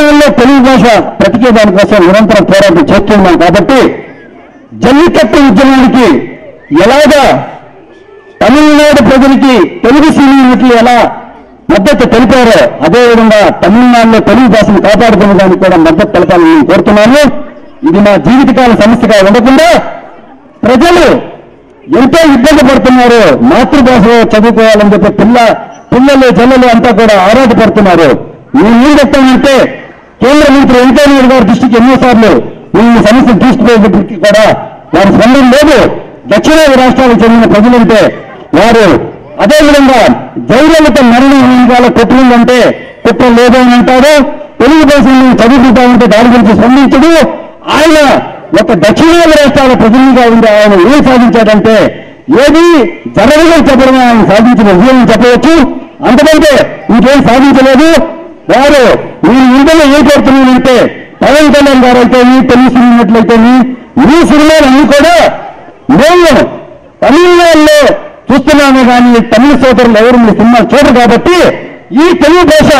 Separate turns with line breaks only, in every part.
తమిళనాడులో తెలుగు భాష బ్రతికే దానికోసం నిరంతరం పోరాటం చేస్తున్నాం కాబట్టి జల్లికట్టు ఉద్యమానికి ఎలాగా తమిళనాడు ప్రజలకి తెలుగు సినిమాకి ఎలా మద్దతు తెలిపారో అదేవిధంగా తమిళనాడులో తెలుగు భాషను కాపాడుకునే దానికి కూడా మద్దతు తెలపాలని నేను కోరుతున్నాను. ఇది మా జీవితకాల సమస్యగా ఉండకుండా ప్రజలు ఎంతో ఇబ్బంది పడుతున్నారు. మాతృభాషలో చదువుకోవాలని చెప్పి పిల్లలు జల్లలు అంతా కూడా ఆరాటపడుతున్నారు. నేను ఏం చెప్తానంటే కేంద్ర మంత్రి వెంకయ్య నాయుడు గారి దృష్టికి ఎన్నోసార్లు ఈ సమస్యను తీసుకుపోయేటప్పటికీ కూడా వారి స్పందన లేదు. దక్షిణాది రాష్ట్రాలకు చెందిన ప్రజలంటే వారు అదేవిధంగా జయలలిత మరణం వెనకాల కుట్ర ఉందంటే కుట్ర లేదు అని అంటారు. తెలుగు భాషను చదువుకుంటామంటే దాని గురించి స్పందించడు. ఆయన ఒక దక్షిణాది రాష్ట్రాల ప్రతినిధిగా ఉండి ఆయన ఏం సాధించాడంటే ఏది జరగదని చెప్పడం ఆయన సాధించిన విజయం చెప్పవచ్చు. అంతకంటే ఇంకేం సాధించలేదు. వారు నేను ఇందులో ఏం కోరుతున్నానంటే పవన్ కళ్యాణ్ గారు అయితే తెలుగు సినిమాట్లయితే ఈ సినిమాలన్నీ కూడా మేము తమిళనాడులో చూస్తున్నామే కానీ తమిళ సోదరులు ఎవరు మీ సినిమా చూడరు కాబట్టి ఈ తెలుగు భాష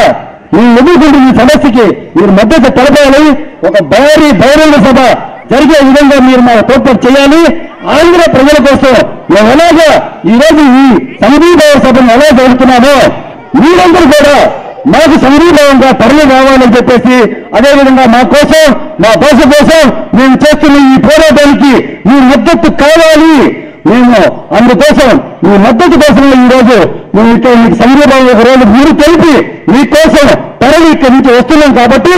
మీ ఎదుర్కొంటున్న ఈ సమస్యకి మీరు మద్దతు తెలపాలి. ఒక భారీ బహిరంగ సభ జరిగే విధంగా మీరు మా తోడ్పాటు చేయాలి. ఆంధ్ర ప్రజల కోసం మేము ఎలాగా ఈరోజు ఈ సంఘీభావ సభను ఎలా జరుగుతున్నామో మీరందరూ కూడా మాకు సంఘీభావంగా తరలి రావాలని చెప్పేసి అదేవిధంగా మా కోసం మా భాష కోసం మేము చేస్తున్న ఈ పోరాటానికి మీ మద్దతు కావాలి. మేము అందుకోసం మీ మద్దతు కోసం ఈరోజు మీకు సంఘీభావం ఒక రోజు మీరు తెలిపి మీకోసం తరలి ఇక్కడి నుంచి వస్తున్నాం కాబట్టి